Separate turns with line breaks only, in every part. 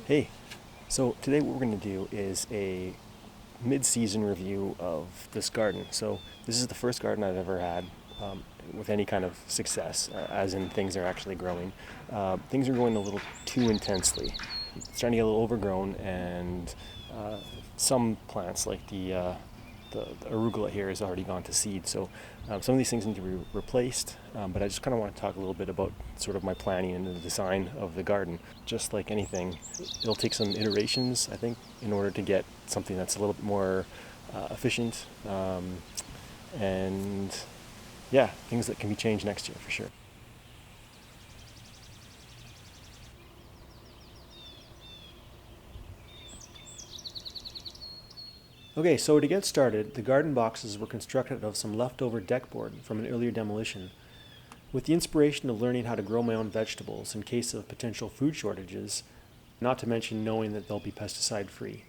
Hey, so today what we're going to do is a mid-season review of this garden. So this is the first garden I've ever had with any kind of success, as in things are actually growing. Things are growing a little too intensely. It's starting to get a little overgrown, and some plants like the arugula here has already gone to seed. So some of these things need to be replaced, but I just kind of want to talk a little bit about sort of my planning and the design of the garden. Just like anything, it'll take some iterations, I think, in order to get something that's a little bit more efficient, and yeah, things that can be changed next year for sure. Okay, so to get started, the garden boxes were constructed of some leftover deck board from an earlier demolition. With the inspiration of learning how to grow my own vegetables in case of potential food shortages, not to mention knowing that they'll be pesticide free.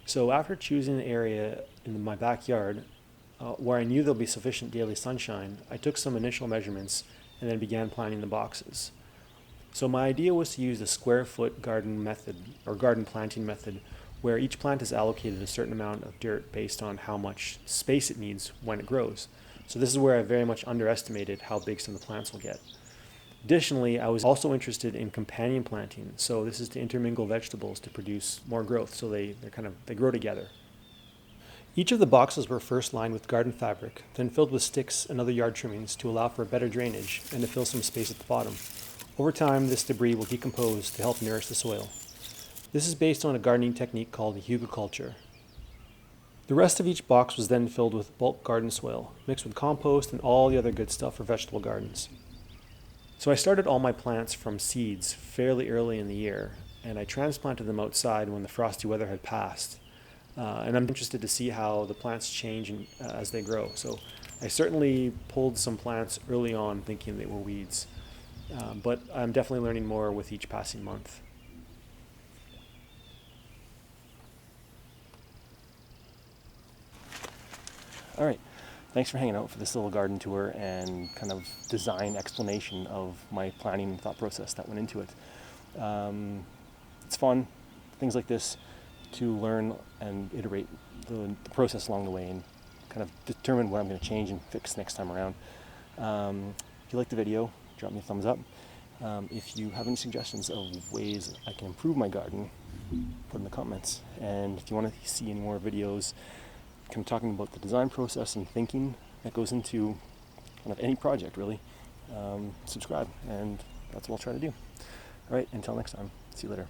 So after choosing an area in my backyard where I knew there'll be sufficient daily sunshine, I took some initial measurements and then began planting the boxes. So my idea was to use the square foot garden method, or garden planting method, where each plant is allocated a certain amount of dirt based on how much space it needs when it grows. So this is where I very much underestimated how big some of the plants will get. Additionally, I was also interested in companion planting. So this is to intermingle vegetables to produce more growth, so they grow together. Each of the boxes were first lined with garden fabric, then filled with sticks and other yard trimmings to allow for better drainage and to fill some space at the bottom. Over time, this debris will decompose to help nourish the soil. This is based on a gardening technique called Hügelkultur. The rest of each box was then filled with bulk garden soil, mixed with compost and all the other good stuff for vegetable gardens. So I started all my plants from seeds fairly early in the year, and I transplanted them outside when the frosty weather had passed. And I'm interested to see how the plants change as they grow. So I certainly pulled some plants early on thinking they were weeds, but I'm definitely learning more with each passing month. All right, thanks for hanging out for this little garden tour and kind of design explanation of my planning and thought process that went into it. It's fun, things like this, to learn and iterate the process along the way and kind of determine what I'm going to change and fix next time around. If you like the video, drop me a thumbs up. If you have any suggestions of ways I can improve my garden, put in the comments. And if you want to see any more videos kind of talking about the design process and thinking that goes into kind of any project really, subscribe, and that's what I'll try to do. All right, until next time, see you later.